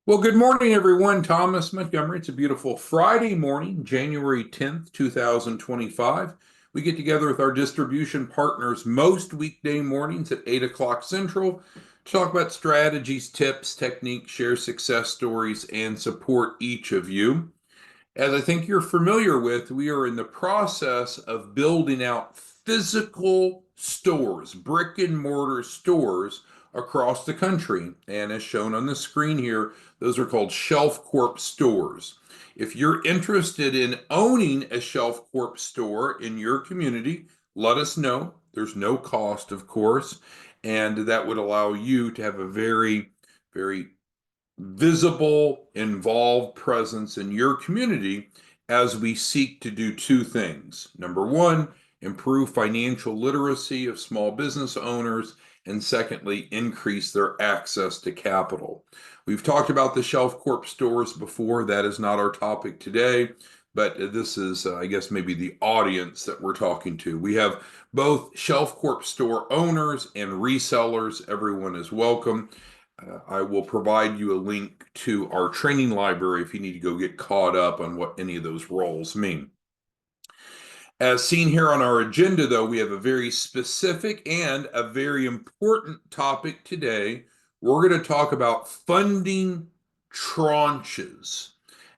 Well, good morning, everyone. Thomas Montgomery. It's a beautiful Friday morning, January 10th, 2025. We get together with our distribution partners most weekday mornings at 8 o'clock Central to talk about strategies, tips, techniques, share success stories, and support each of you. As I think you're familiar with, we are in the process of building out physical stores, brick and mortar stores across the country. And as shown on the screen here, those are called Shelf Corp stores. If you're interested in owning a Shelf Corp store in your community, let us know. There's no cost, of course, and that would allow you to have a very visible, involved presence in your community as we seek to do two things. Number one, improve financial literacy of small business owners, and secondly, increase their access to capital. We've talked about the Shelf Corp stores before. That is not our topic today, but this is, I guess, maybe the audience that we're talking to. We have both Shelf Corp store owners and resellers. Everyone is welcome. I will provide you a link to our training library if you need to go get caught up on what any of those roles mean. As seen here on our agenda, though, we have a very specific and a very important topic today. We're going to talk about funding tranches.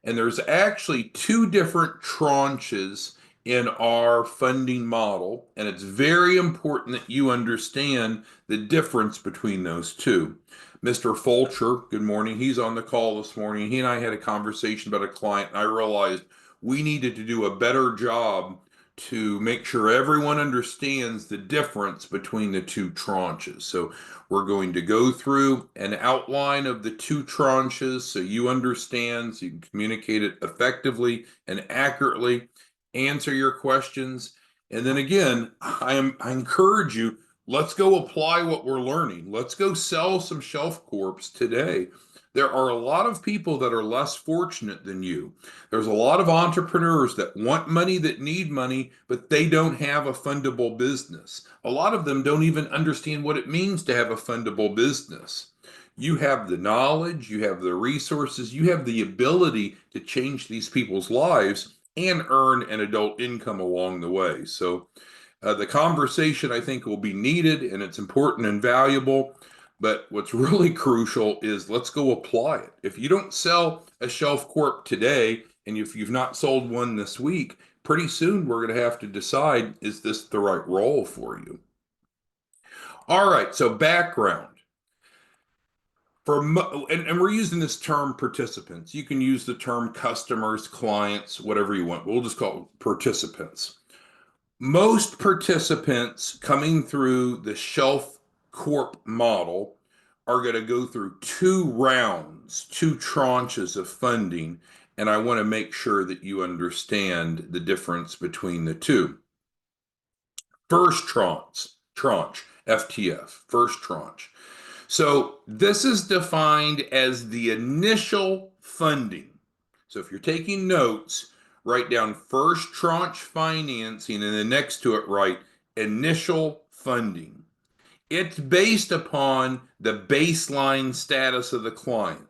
And there's actually two different tranches in our funding model, and it's very important that you understand the difference between those two. Mr. Fulcher, good morning. He's on the call this morning. He and I had a conversation about a client, and I realized we needed to do a better job to make sure everyone understands the difference between the two tranches. So we're going to go through an outline of the two tranches so you understand, so you can communicate it effectively and accurately, answer your questions. And then again, I encourage you, let's go apply what we're learning. Let's go sell some Shelf Corps today. There are a lot of people that are less fortunate than you. There's a lot of entrepreneurs that want money, that need money, but they don't have a fundable business. A lot of them don't even understand what it means to have a fundable business. You have the knowledge, you have the resources, you have the ability to change these people's lives and earn an adult income along the way. So the conversation, I think, will be needed, and it's important and valuable. But what's really crucial is let's go apply it. If you don't sell a Shelf Corp today, and if you've not sold one this week, pretty soon we're going to have to decide, is this the right role for you? All right, so background. And we're using this term participants. You can use the term customers, clients, whatever you want. We'll just call it participants. Most participants coming through the Shelf Corp model are going to go through two rounds, two tranches of funding, and I want to make sure that you understand the difference between the two. First tranche, FTF, first tranche. So this is defined as the initial funding. So if you're taking notes, write down first tranche financing, and then next to it write initial funding. It's based upon the baseline status of the client.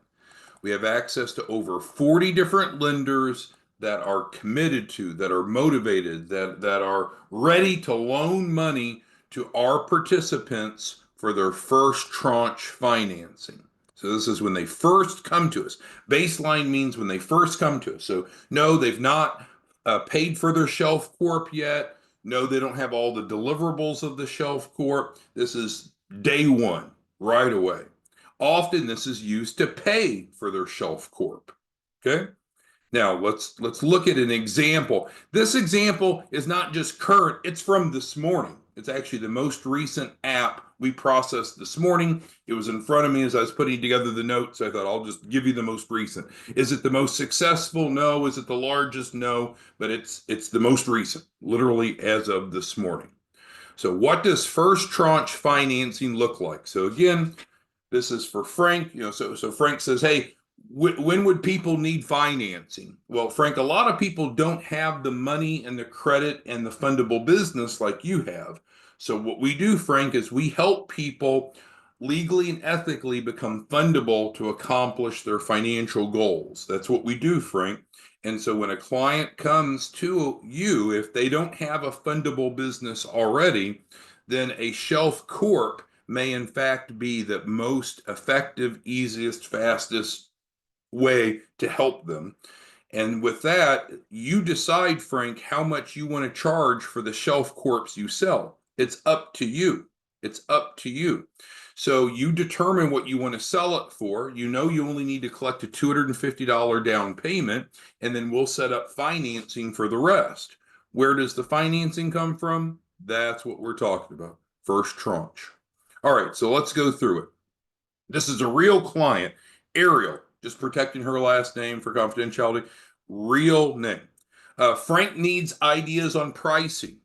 We have access to over 40 different lenders that are committed to, that are motivated, that are ready to loan money to our participants for their first tranche financing. So this is when they first come to us. Baseline means when they first come to us. So no, they've not paid for their Shelf Corp yet. No, they don't have all the deliverables of the Shelf Corp. This is day one, right away. Often this is used to pay for their Shelf Corp. Okay. Now let's look at an example. This example is not just current, it's from this morning. It's actually the most recent app we processed this morning. It was in front of me as I was putting together the notes. I thought I'll just give you the most recent. Is it the most successful? No. Is it the largest? No. But it's the most recent, literally as of this morning. So what does first tranche financing look like? So again, this is for Frank. So Frank says, hey, when would people need financing? Well, Frank, a lot of people don't have the money and the credit and the fundable business like you have. So what we do, Frank, is we help people legally and ethically become fundable to accomplish their financial goals. That's what we do, Frank. And so when a client comes to you, if they don't have a fundable business already, then a shelf corp may in fact be the most effective, easiest, fastest way to help them. And with that, you decide, Frank, how much you want to charge for the shelf corps you sell. It's up to you. It's up to you. So you determine what you want to sell it for. You know you only need to collect a $250 down payment, and then we'll set up financing for the rest. Where does the financing come from? That's what we're talking about. First tranche. All right, so let's go through it. This is a real client, Ariel, just protecting her last name for confidentiality. Real name. Frank needs ideas on pricing.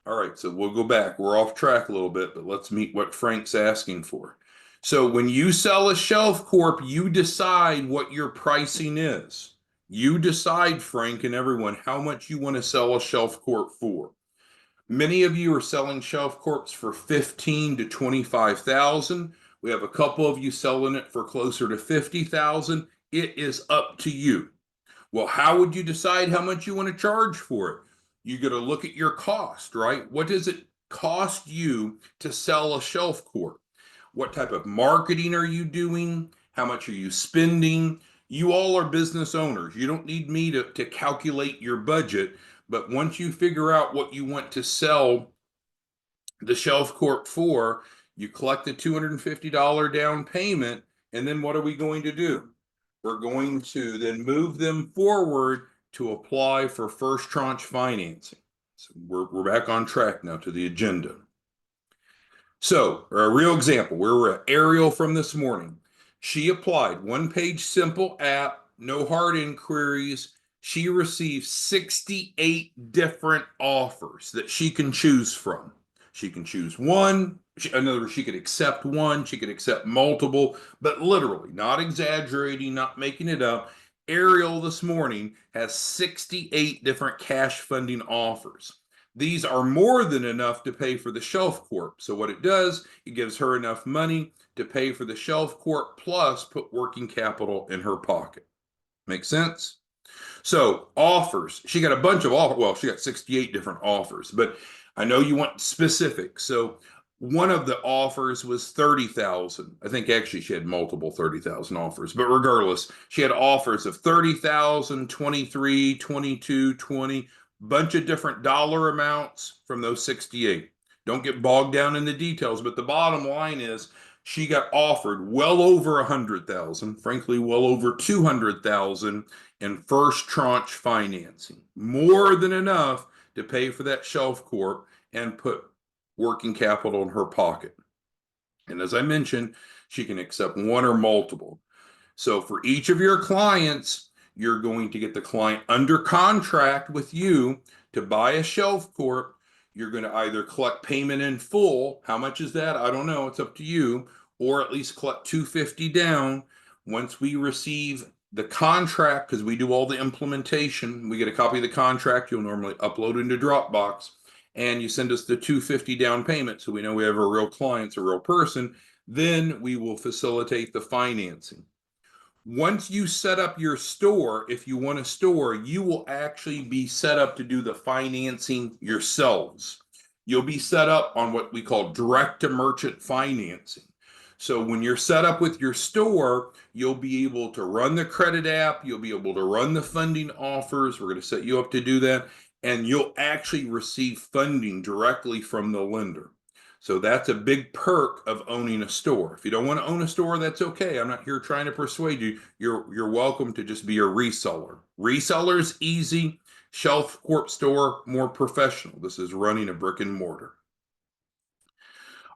All right, so we'll go back. We're off track a little bit, but let's meet what Frank's asking for. So when you sell a shelf corp, you decide what your pricing is. You decide, Frank and everyone, how much you want to sell a shelf corp for. Many of you are selling shelf corps for 15 to 25,000. We have a couple of you selling it for closer to 50,000. It is up to you. Well, how would you decide how much you want to charge for it? You got to look at your cost, right? What does it cost you to sell a shelf corp? What type of marketing are you doing? How much are you spending? You all are business owners. You don't need me to calculate your budget. But once you figure out what you want to sell the shelf corp for, you collect the $250 down payment, and then what are we going to do? We're going to then move them forward to apply for first tranche financing. So we're back on track now to the agenda. So, a real example, where we're at Ariel from this morning. She applied, one-page simple app, no hard inquiries. She received 68 different offers that she can choose from. She can choose one. In other words, she could accept one. She could accept multiple, but literally, not exaggerating, not making it up. Ariel this morning has 68 different cash funding offers. These are more than enough to pay for the shelf corp. So what it does, it gives her enough money to pay for the shelf corp plus put working capital in her pocket. Make sense? So offers, she got a bunch of offers. Well, she got 68 different offers, but I know you want specifics. So one of the offers was 30,000. I think actually she had multiple 30,000 offers, but regardless, she had offers of 30,000, 23, 22, 20, bunch of different dollar amounts from those 68. Don't get bogged down in the details, but the bottom line is she got offered well over 100,000, frankly, well over 200,000 in first tranche financing, more than enough to pay for that shelf corp and put working capital in her pocket. And as I mentioned, she can accept one or multiple. So for each of your clients, you're going to get the client under contract with you to buy a shelf corp. You're going to either collect payment in full. How much is that? I don't know. It's up to you. Or at least collect $250 down. Once we receive the contract, because we do all the implementation, we get a copy of the contract. You'll normally upload into Dropbox, and you send us the $250 down payment, so we know we have a real client, it's a real person. Then we will facilitate the financing. Once you set up your store, if you want a store, you will actually be set up to do the financing yourselves. You'll be set up on what we call direct to merchant financing. So when you're set up with your store, you'll be able to run the credit app, you'll be able to run the funding offers. We're going to set you up to do that, and you'll actually receive funding directly from the lender. So that's a big perk of owning a store. If you don't want to own a store, that's okay. I'm not here trying to persuade you. You're welcome to just be a reseller. Reseller is easy. Shelf corp store, more professional. This is running a brick and mortar.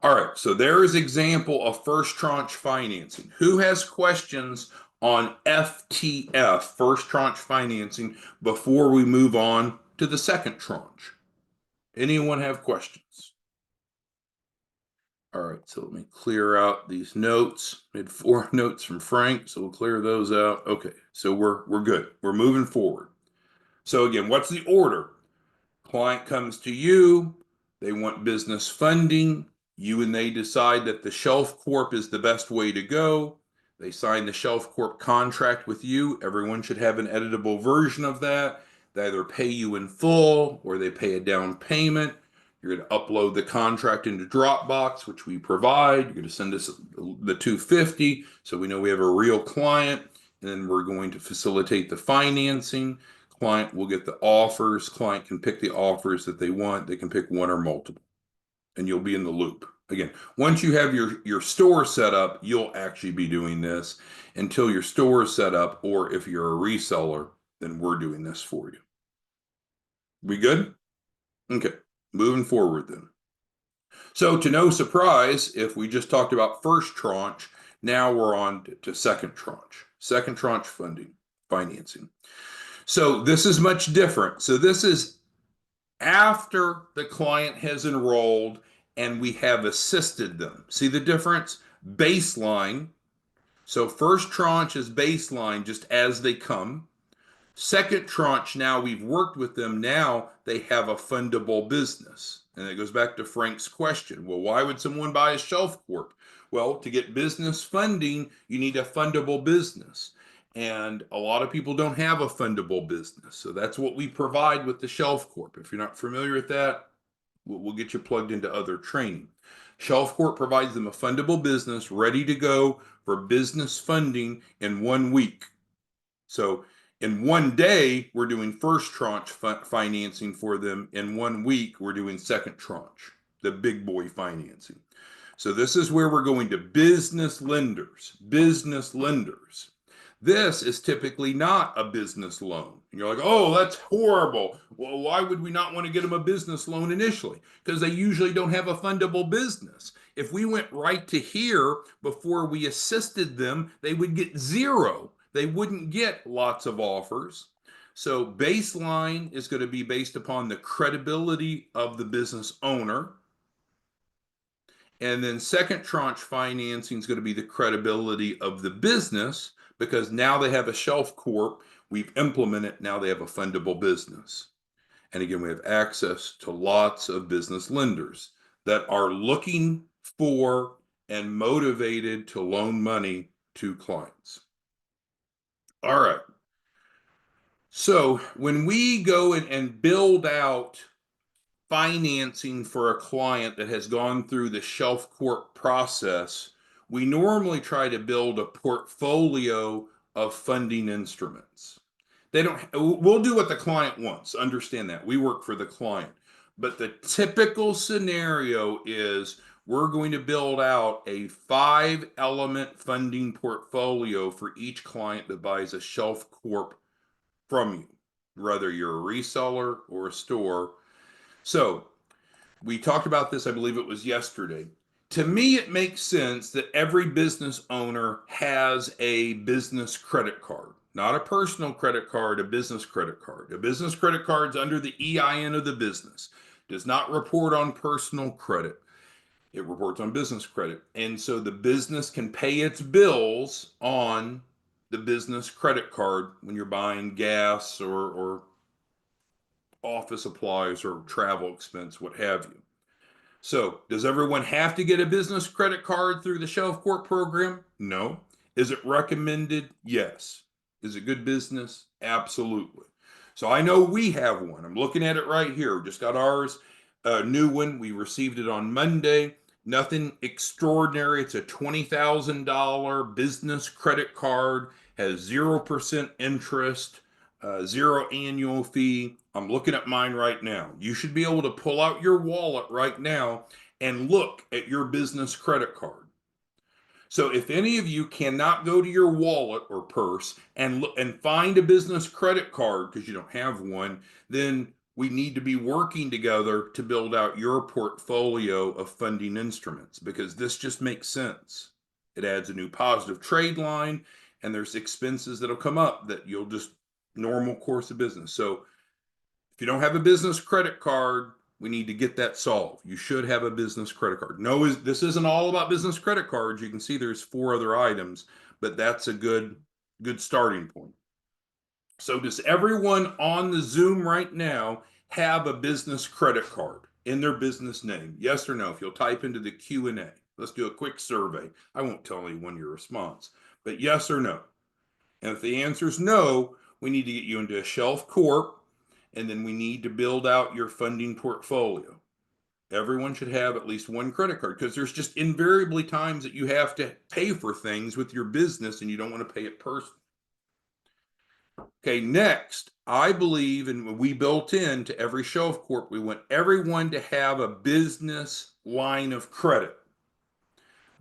All right, so there is example of first tranche financing. Who has questions on FTF, first tranche financing, before we move on to the second tranche? Anyone have questions? All right, so let me clear out these notes. We had 4 notes from Frank, so we'll clear those out. Okay, so we're good. We're moving forward. So again, what's the order? Client comes to you, they want business funding, You and they decide that the Shelf Corp is the best way to go. They sign the Shelf Corp contract with you. Everyone should have an editable version of that. They either pay you in full or they pay a down payment. You're going to upload the contract into Dropbox, which we provide. You're going to send us the 250 so we know we have a real client. And then we're going to facilitate the financing. Client will get the offers. Client can pick the offers that they want. They can pick one or multiple, and you'll be in the loop. Again, once you have your store set up, you'll actually be doing this. Until your store is set up, or if you're a reseller, then we're doing this for you. We good? Okay, moving forward then. So to no surprise, if we just talked about first tranche, now we're on to second tranche financing. So this is much different. So this is after the client has enrolled and we have assisted them. See the difference? Baseline. So first tranche is baseline just as they come. Second tranche, now we've worked with them. Now they have a fundable business. And it goes back to Frank's question. Well, why would someone buy a Shelf Corp? Well, to get business funding, you need a fundable business. And a lot of people don't have a fundable business. So that's what we provide with the Shelf Corp. If you're not familiar with that, we'll get you plugged into other training. Shelf Corp provides them a fundable business ready to go for business funding in 1 week. So in 1 day, we're doing first tranche financing for them. In 1 week, we're doing second tranche, the big boy financing. So this is where we're going to business lenders. Business lenders. This is typically not a business loan. And you're like, oh, that's horrible. Well, why would we not want to get them a business loan initially? Because they usually don't have a fundable business. If we went right to here before we assisted them, they would get zero. They wouldn't get lots of offers. So baseline is going to be based upon the credibility of the business owner. And then second tranche financing is going to be the credibility of the business, because now they have a Shelf Corp. We've implemented, now they have a fundable business. And again, we have access to lots of business lenders that are looking for and motivated to loan money to clients. All right. So when we go and build out financing for a client that has gone through the Shelf Corp process, we normally try to build a portfolio of funding instruments. We'll do what the client wants. Understand that. We work for the client. But the typical scenario is we're going to build out a 5-element funding portfolio for each client that buys a Shelf Corp from you, whether you're a reseller or a store. So we talked about this, I believe it was yesterday. To me, it makes sense that every business owner has a business credit card, not a personal credit card, a business credit card. A business credit card is under the EIN of the business, does not report on personal credit. It reports on business credit. And so the business can pay its bills on the business credit card when you're buying gas or office supplies or travel expense, what have you. So, does everyone have to get a business credit card through the Shelf Corp program? No. Is it recommended? Yes. Is it good business? Absolutely. So, I know we have one. I'm looking at it right here. We just got ours, a new one. We received it on Monday. Nothing extraordinary. It's a $20,000 business credit card, has 0% interest, zero annual fee. I'm looking at mine right now. You should be able to pull out your wallet right now and look at your business credit card. So if any of you cannot go to your wallet or purse and look and find a business credit card because you don't have one, then we need to be working together to build out your portfolio of funding instruments, because this just makes sense. It adds a new positive trade line, and there's expenses that'll come up that you'll just normal course of business. So if you don't have a business credit card, we need to get that solved. You should have a business credit card. No, this isn't all about business credit cards. You can see there's 4 other items, but that's a good starting point. So does everyone on the Zoom right now have a business credit card? in their business name? Yes or no? If you'll type into the Q&A. Let's do a quick survey. I won't tell anyone your response, but yes or no. And if the answer is no, we need to get you into a shelf corp, and then we need to build out your funding portfolio. Everyone should have at least one credit card because there's just invariably times that you have to pay for things with your business and you don't want to pay it personally. Okay, next, I believe, and we built into every shelf corp, we want everyone to have a business line of credit.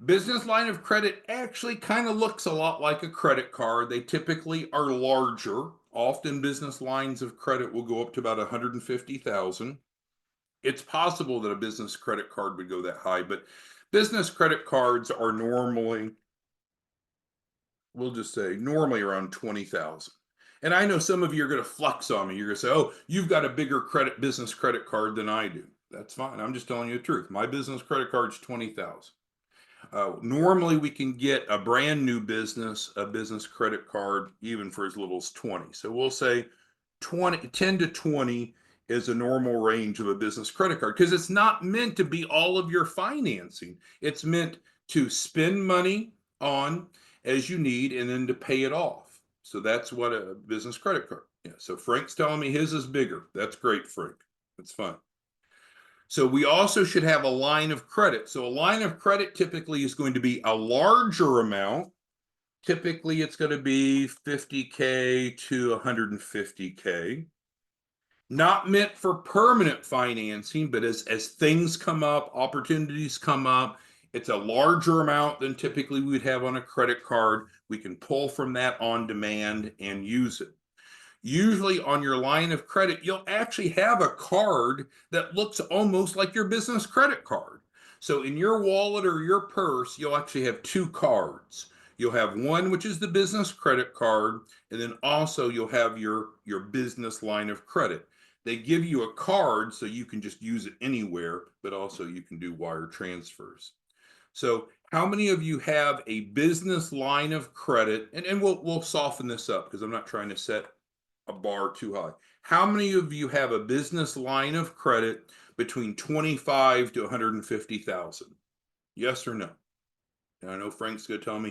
Business line of credit actually kind of looks a lot like a credit card. They typically are larger. Often business lines of credit will go up to about 150,000. It's possible that a business credit card would go that high, but business credit cards are normally, we'll just say normally around 20,000. And I know some of you are going to flex on me. You're going to say, "Oh, you've got a bigger business credit card than I do." That's fine. I'm just telling you the truth. My business credit card's 20,000. Normally, we can get a brand new business, a business credit card, even for as little as 20. So we'll say 10 to 20 is a normal range of a business credit card because it's not meant to be all of your financing. It's meant to spend money on as you need and then to pay it off. So that's what a business credit card. Yeah. So Frank's telling me his is bigger. That's great, Frank. That's fine. So we also should have a line of credit. So a line of credit typically is going to be a larger amount. Typically, it's going to be 50K to 150K. Not meant for permanent financing, but as things come up, opportunities come up, it's a larger amount than typically we would have on a credit card. We can pull from that on demand and use it. Usually on your line of credit, you'll actually have a card that looks almost like your business credit card. So in your wallet or your purse, you'll actually have two cards. You'll have one, which is the business credit card, and then also you'll have your business line of credit. They give you a card so you can just use it anywhere, but also you can do wire transfers. So how many of you have a business line of credit? And we'll soften this up because I'm not trying to set a bar too high. How many of you have a business line of credit between 25 to 150,000? Yes or no? And I know Frank's going to tell me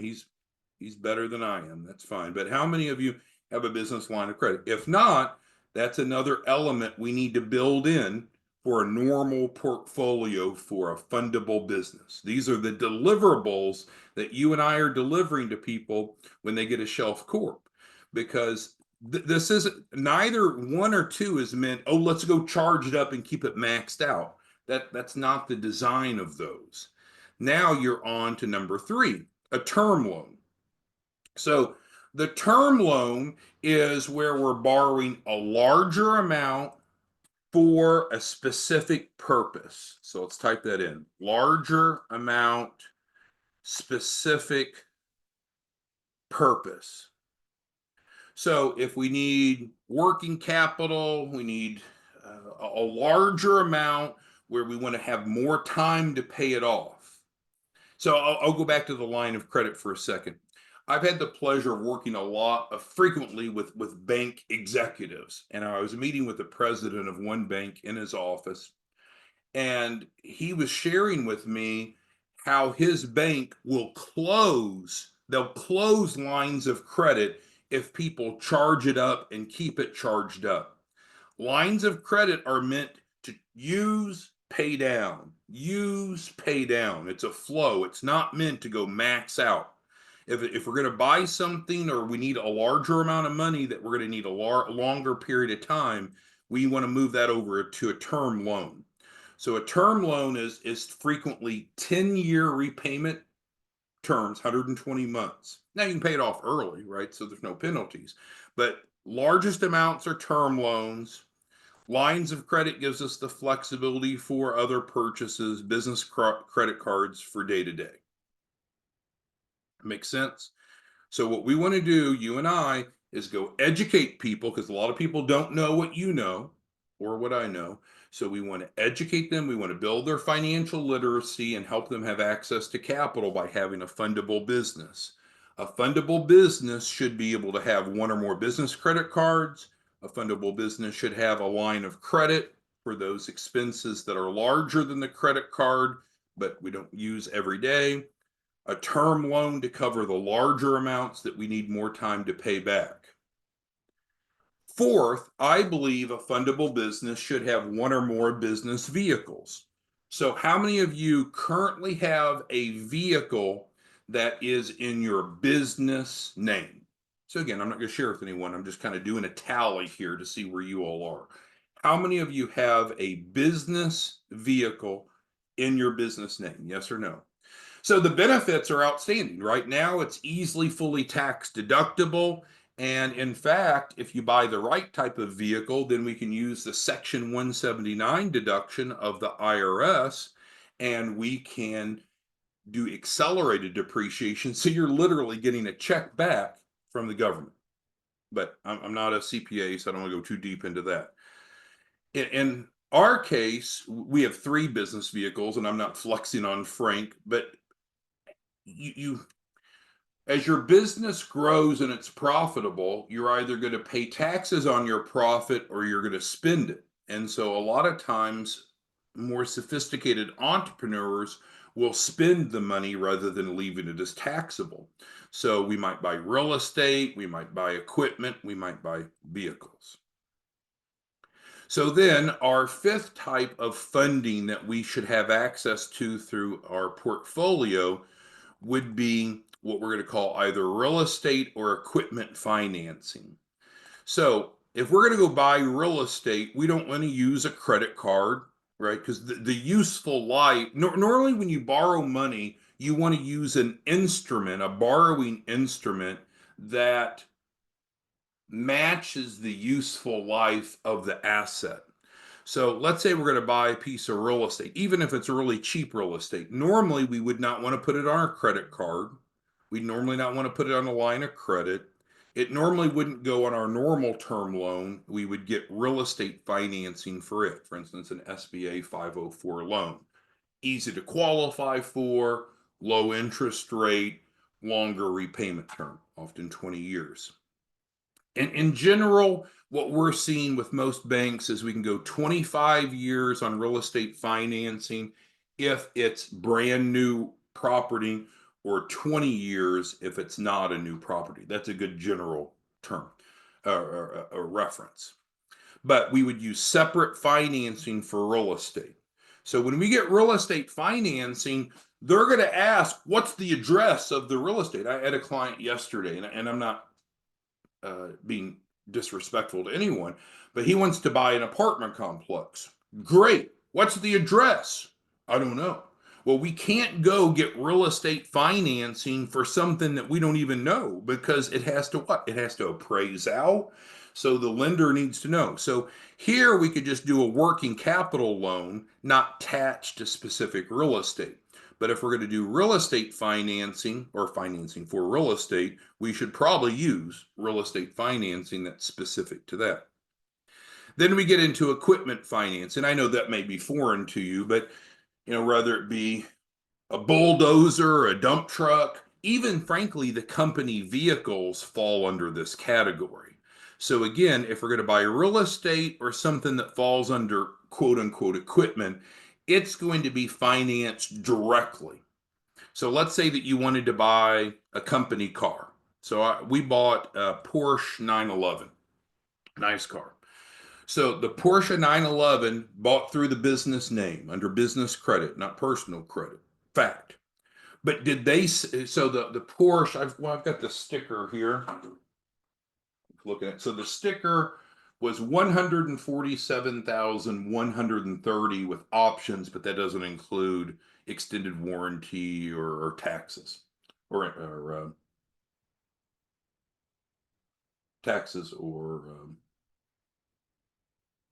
he's better than I am. That's fine. But how many of you have a business line of credit? If not, that's another element we need to build in for a normal portfolio for a fundable business. These are the deliverables that you and I are delivering to people when they get a shelf corp, because this isn't, neither one or two is meant, oh, let's go charge it up and keep it maxed out. That's not the design of those. Now you're on to number 3, a term loan. So the term loan is where we're borrowing a larger amount for a specific purpose. So let's type that in. Larger amount, specific purpose. So if we need working capital, we need a larger amount where we want to have more time to pay it off. So I'll go back to the line of credit for a second. I've had the pleasure of working a lot frequently with bank executives. And I was meeting with the president of one bank in his office. And he was sharing with me how his bank will they'll close lines of credit if people charge it up and keep it charged up. Lines of credit are meant to use, pay down, use, pay down. It's a flow. It's not meant to go max out. If we're going to buy something or we need a larger amount of money that we're going to need a longer period of time, we want to move that over to a term loan. So a term loan is frequently 10-year repayment terms, 120 months. Now you can pay it off early, right? So there's no penalties. But largest amounts are term loans. Lines of credit gives us the flexibility for other purchases, business credit cards for day to day. Makes sense? So what we want to do, you and I, is go educate people, because a lot of people don't know what you know or what I know. So we want to educate them. We want to build their financial literacy and help them have access to capital by having a fundable business. A fundable business should be able to have one or more business credit cards. A fundable business should have a line of credit. for those expenses that are larger than the credit card, but we don't use every day, a term loan to cover the larger amounts that we need more time to pay back. Fourth, I believe a fundable business should have one or more business vehicles. So, how many of you currently have a vehicle that is in your business name? So, again, I'm not going to share with anyone. I'm just kind of doing a tally here to see where you all are. How many of you have a business vehicle in your business name? Yes or no? So the benefits are outstanding. Right now, it's easily fully tax deductible. And in fact, if you buy the right type of vehicle, then we can use the Section 179 deduction of the IRS, and we can do accelerated depreciation. So you're literally getting a check back from the government. But I'm not a CPA, so I don't want to go too deep into that. In our case, we have 3 business vehicles, and I'm not flexing on Frank, but you as your business grows and it's profitable, you're either going to pay taxes on your profit or you're going to spend it. And so a lot of times more sophisticated entrepreneurs will spend the money rather than leaving it as taxable. So we might buy real estate, we might buy equipment, we might buy vehicles. So then our 5th type of funding that we should have access to through our portfolio would be what we're going to call either real estate or equipment financing. So if we're going to go buy real estate, we don't want to use a credit card, right? Because the useful life, normally when you borrow money, you want to use an instrument, a borrowing instrument that matches the useful life of the asset. So let's say we're going to buy a piece of real estate, even if it's a really cheap real estate. Normally, we would not want to put it on our credit card. We'd normally not want to put it on a line of credit. It normally wouldn't go on our normal term loan. We would get real estate financing for it. For instance, an SBA 504 loan. Easy to qualify for, low interest rate, longer repayment term, often 20 years. In general, what we're seeing with most banks is we can go 25 years on real estate financing if it's brand new property, or 20 years if it's not a new property. That's a good general term or reference. But we would use separate financing for real estate. So when we get real estate financing, they're going to ask, what's the address of the real estate? I had a client yesterday, and I'm not being disrespectful to anyone, but he wants to buy an apartment complex. Great. What's the address? I don't know. Well, we can't go get real estate financing for something that we don't even know, because it has to what? It has to appraise out. So the lender needs to know. So here we could just do a working capital loan, not attached to specific real estate. But if we're going to do real estate financing or financing for real estate, we should probably use real estate financing that's specific to that. Then we get into equipment finance. And I know that may be foreign to you, but whether it be a bulldozer, a dump truck, even frankly, the company vehicles fall under this category. So again, if we're going to buy real estate or something that falls under quote unquote equipment, it's going to be financed directly. So let's say that you wanted to buy a company car. So we bought a Porsche 911, nice car. So the Porsche 911 bought through the business name under business credit, not personal credit. Fact. But did they, so the Porsche, I've got the sticker here. Looking at, so the sticker was 147,130 with options, but that doesn't include extended warranty or taxes or taxes or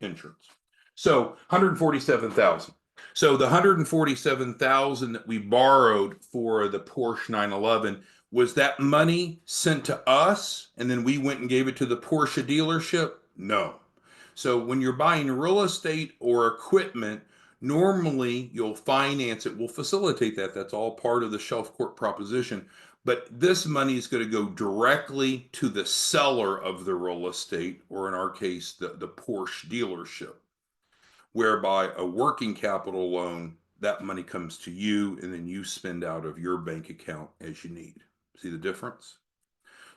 insurance. So 147,000. So the 147,000 that we borrowed for the Porsche 911, was that money sent to us and then we went and gave it to the Porsche dealership? No. So when you're buying real estate or equipment, normally you'll finance it. We'll facilitate that. That's all part of the shelf court proposition. But this money is going to go directly to the seller of the real estate, or in our case, the Porsche dealership. whereby a working capital loan, that money comes to you and then you spend out of your bank account as you need. See the difference?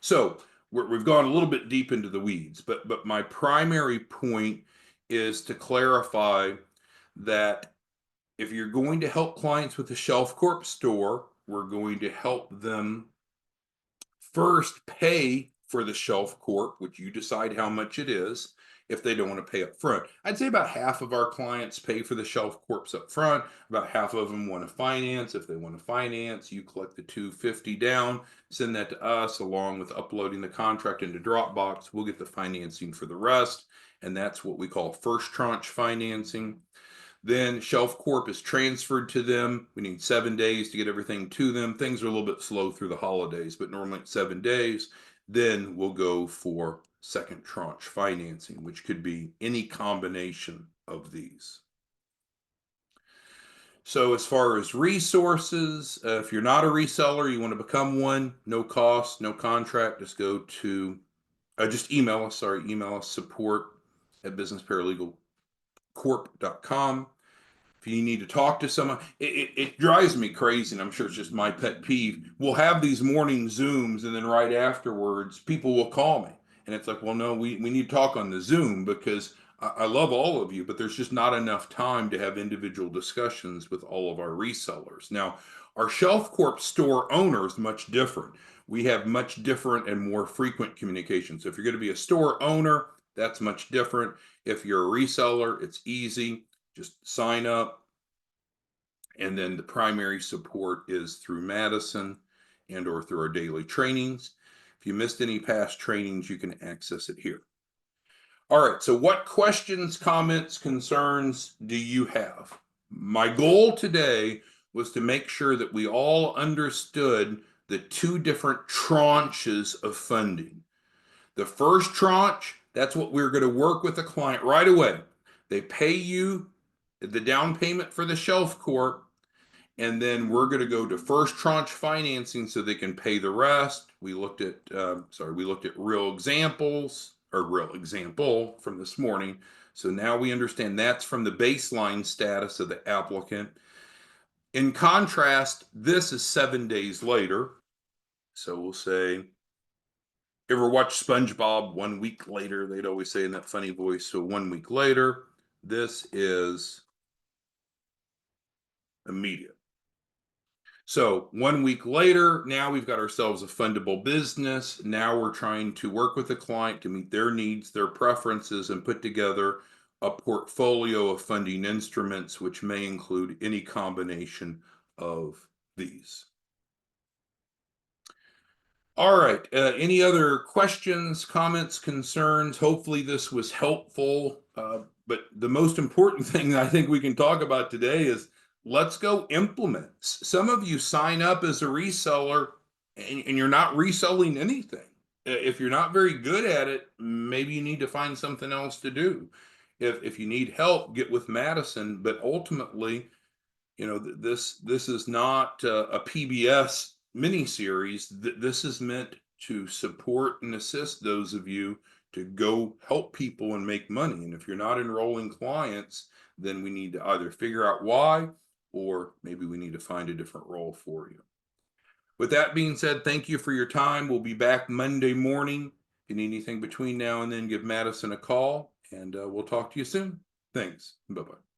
So we've gone a little bit deep into the weeds, but my primary point is to clarify that if you're going to help clients with the Shelf Corp store, we're going to help them first pay for the Shelf Corp, which you decide how much it is if they don't want to pay up front. I'd say about half of our clients pay for the Shelf Corps up front. About half of them want to finance. If they want to finance, you collect the $250 down, send that to us along with uploading the contract into Dropbox. We'll get the financing for the rest, and that's what we call first tranche financing. Then Shelf Corp is transferred to them. We need 7 days to get everything to them. Things are a little bit slow through the holidays, but normally it's 7 days. Then we'll go for second tranche financing, which could be any combination of these. So as far as resources, if you're not a reseller, you want to become one, no cost, no contract, just go to, just email us, support@businessparalegals.com. If you need to talk to someone, it drives me crazy, and I'm sure it's just my pet peeve. We'll have these morning Zooms, and then right afterwards, people will call me. And it's like, well, no, we need to talk on the Zoom because I love all of you, but there's just not enough time to have individual discussions with all of our resellers. Now, our Shelf Corp store owner is much different. We have much different and more frequent communication. So if you're going to be a store owner, that's much different. If you're a reseller, it's easy. Just sign up, and then the primary support is through Madison and or through our daily trainings. If you missed any past trainings, you can access it here. All right, so what questions, comments, concerns do you have? My goal today was to make sure that we all understood the two different tranches of funding. The first tranche, that's what we're going to work with the client right away. They pay you the down payment for the Shelf Corp, and then we're going to go to first tranche financing so they can pay the rest. We looked at real examples, or real example from this morning. So now we understand that's from the baseline status of the applicant. In contrast, this is 7 days later. So we'll say, ever watch SpongeBob? 1 week later, they'd always say in that funny voice. So 1 week later, this is immediate. So 1 week later, now we've got ourselves a fundable business. Now we're trying to work with the client to meet their needs, their preferences, and put together a portfolio of funding instruments, which may include any combination of these. All right. Any other questions, comments, concerns? Hopefully this was helpful. But the most important thing I think we can talk about today is let's go implement. Some of you sign up as a reseller and you're not reselling anything. If you're not very good at it, maybe you need to find something else to do. If you need help, get with Madison. But ultimately, this is not a PBS miniseries. This is meant to support and assist those of you to go help people and make money. And if you're not enrolling clients, then we need to either figure out why, or maybe we need to find a different role for you. With that being said, thank you for your time. We'll be back Monday morning. If you need anything between now and then, give Madison a call, and we'll talk to you soon. Thanks. Bye-bye.